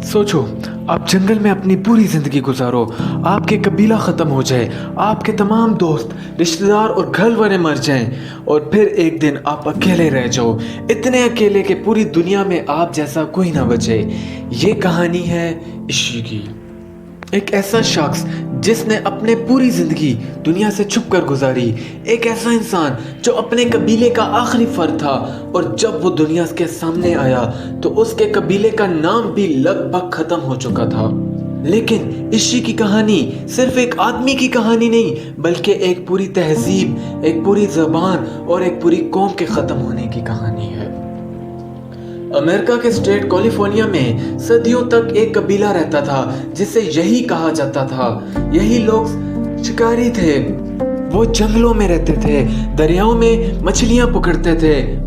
सोचो, आप जंगल में अपनी पूरी जिंदगी गुजारो, आपके कबीला ख़त्म हो जाए, आपके तमाम दोस्त, रिश्तेदार और घर वाले मर जाएं और फिर एक दिन आप अकेले रह जाओ, इतने अकेले कि पूरी दुनिया में आप जैसा कोई ना बचे। ये कहानी है इशी की। एक ऐसा शख्स जिसने अपने पूरी जिंदगी दुनिया से छुप कर गुजारी, एक ऐसा इंसान जो अपने कबीले का आखिरी फर्द था और जब वो दुनिया के सामने आया तो उसके कबीले का नाम भी लगभग खत्म हो चुका था। लेकिन इशी की कहानी सिर्फ एक आदमी की कहानी नहीं, बल्कि एक पूरी तहजीब, एक पूरी ज़बान और एक पूरी कौम के ख़त्म होने की कहानी है। अमेरिका के स्टेट कैलिफोर्निया में सदियों तक एक कबीला रहता था जिसे यही कहा जाता था। यही लोग शिकारी थे, वो जंगलों में रहते थे, दरियाओं में मछलियां पकड़ते थे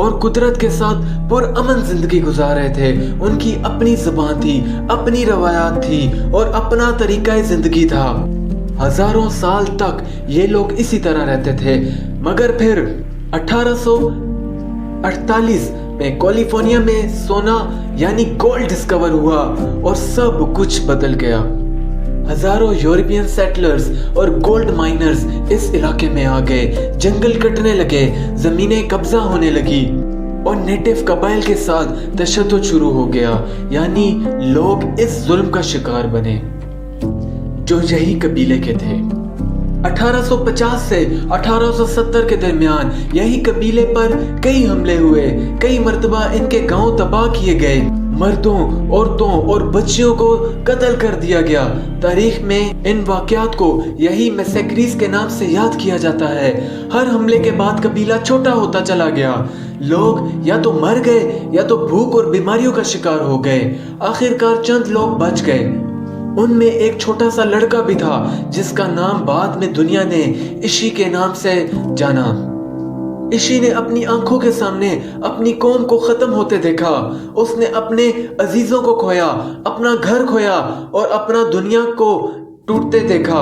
और कुदरत के साथ पुरअमन जिंदगी गुजार रहे थे। उनकी अपनी ज़बान थी, अपनी रवायात थी और अपना तरीका जिंदगी था। हजारों साल तक ये लोग इसी तरह रहते थे, मगर फिर 1848 में कैलिफोर्निया में सोना यानी गोल्ड डिस्कवर हुआ और सब कुछ बदल गया। हजारों यूरोपियन सेटलर्स और गोल्ड माइनर्स इस इलाके में आ गए, जंगल कटने लगे, जमीनें कब्जा होने लगी और नेटिव कबाइल के साथ तशद्दुद शुरू हो गया, यानी लोग इस जुल्म का शिकार बने जो यही कबीले के थे। 1850 से 1870 के दरमियान यही कबीले पर कई हमले हुए, कई मर्तबा इनके गांव तबाह किए गए, मर्दों, औरतों और बच्चियों को कत्ल कर दिया गया। तारीख में इन वाक़यात को यही मैसेक्रीज के नाम से याद किया जाता है। हर हमले के बाद कबीला छोटा होता चला गया, लोग या तो मर गए या तो भूख और बीमारियों का शिकार हो गए। आखिरकार चंद लोग बच गए, उनमें एक छोटा सा लड़का भी था जिसका नाम बाद में दुनिया ने इशी के नाम से जाना। इशी ने अपनी आंखों के सामने अपनी कौम को खत्म होते देखा। उसने अपने अजीजों को खोया, अपना घर खोया और अपना दुनिया को टूटते देखा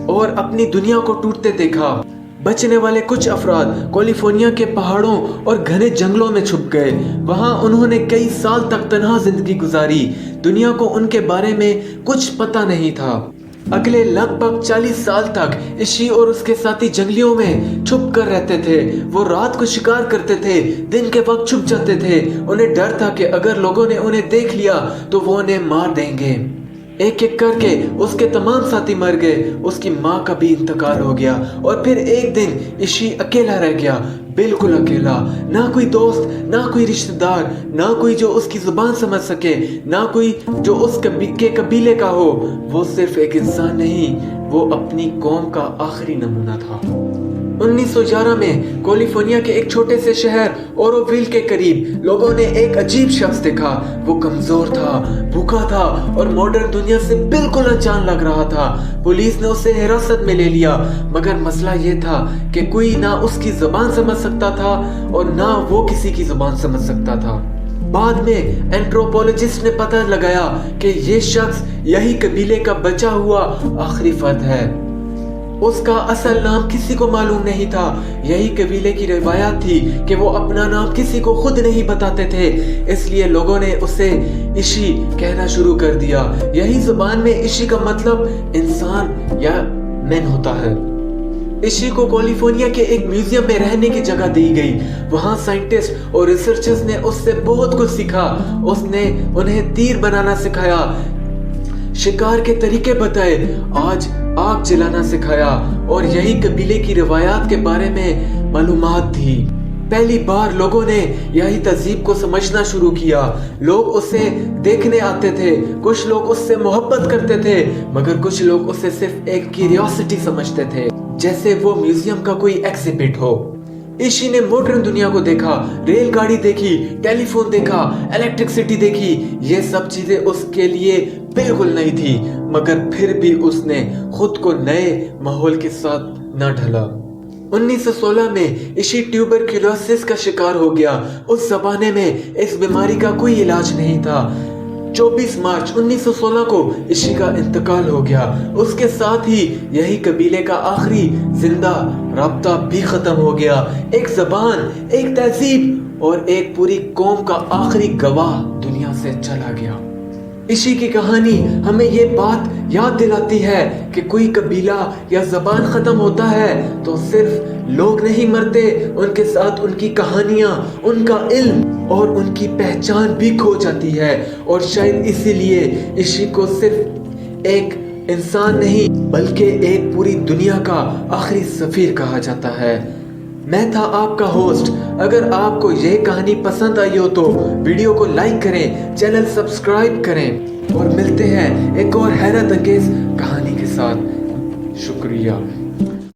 और अपनी दुनिया को टूटते देखा। बचने वाले कुछ अफराद कैलिफोर्निया के पहाड़ों और घने जंगलों में छुप गए। वहां उन्होंने कई साल तक तन्हा जिंदगी गुजारी। दुनिया को उनके बारे में कुछ पता नहीं था। अगले लगभग 40 साल तक इशी और उसके साथी जंगलियों में छुप कर रहते थे। वो रात को शिकार करते थे, दिन के वक्त छुप जाते थे। उन्हें डर था कि अगर लोगों ने उन्हें देख लिया तो वो उन्हें मार देंगे। एक एक करके उसके तमाम साथी मर गए, उसकी माँ का भी इंतकाल हो गया और फिर एक दिन इशी अकेला रह गया, बिल्कुल अकेला। ना कोई दोस्त, ना कोई रिश्तेदार, ना कोई जो उसकी जुबान समझ सके, ना कोई जो उस कबीले का हो। वो सिर्फ एक इंसान नहीं, वो अपनी कौम का आखिरी नमूना था। 1911 में कैलिफोर्निया के एक छोटे से शहर ओरोविल के करीब लोगों ने एक अजीब शख्स देखा। वो कमजोर था, भूखा था और मॉडर्न दुनिया से बिल्कुल अनजान लग रहा था। पुलिस ने उसे हिरासत में ले लिया, मगर मसला ये था कि कोई ना उसकी जुबान समझ सकता था और ना वो किसी की जुबान समझ सकता था। बाद में एंथ्रोपोलॉजिस्ट ने पता लगाया कि ये शख्स यही कबीले का बचा हुआ आखिरी फर्द है। उसका असल नाम किसी को मालूम नहीं था। यही कबीले की रिवायत थी कि वो अपना नाम किसी को खुद नहीं बताते थे, इसलिए लोगों ने उसे इशी कहना शुरू कर दिया। यही जुबान में इशी का मतलब इंसान या मैन होता है। इशी को कैलिफोर्निया के एक म्यूजियम में रहने की जगह दी गई। वहां साइंटिस्ट और रिसर्चर्स ने उससे बहुत कुछ सीखा। उसने उन्हें तीर बनाना सिखाया, शिकार के तरीके बताए, आज आग जलाना सिखाया और यही कबीले की रिवायात के बारे में मालूमात दी। पहली बार लोगों ने यही तहजीब को समझना शुरू किया। लोग उसे देखने आते थे, कुछ लोग उससे मोहब्बत करते थे, मगर कुछ लोग उसे सिर्फ एक क्यूरियोसिटी समझते थे, जैसे वो म्यूजियम का कोई एग्जिबिट हो। इशी ने मॉडर्न दुनिया को देखा, रेलगाड़ी देखी, टेलीफोन देखा, इलेक्ट्रिसिटी देखी। ये सब चीजें उसके लिए बिल्कुल नई थी, मगर फिर भी उसने खुद को नए माहौल के साथ न ढला। 1916 में इशी ट्यूबरक्यूलोसिस का शिकार हो गया। उस जमाने में इस बीमारी का कोई इलाज नहीं था। 24 मार्च 1916 को इशी का इंतकाल हो गया। उसके साथ ही यही कबीले का आखिरी जिंदा राब्ता भी खत्म हो गया। एक जबान, एक तहजीब और एक पूरी कौम का आखिरी गवाह दुनिया से चला गया। इशी की कहानी हमें ये बात याद दिलाती है कि कोई कबीला या ज़बान ख़त्म होता है तो सिर्फ लोग नहीं मरते, उनके साथ उनकी कहानियाँ, उनका इल्म और उनकी पहचान भी खो जाती है। और शायद इसीलिए इशी को सिर्फ एक इंसान नहीं बल्कि एक पूरी दुनिया का आखिरी सफ़ीर कहा जाता है। मैं था आपका होस्ट। अगर आपको यह कहानी पसंद आई हो तो वीडियो को लाइक करें, चैनल सब्सक्राइब करें और मिलते हैं एक और हैरत अंगेज कहानी के साथ। शुक्रिया।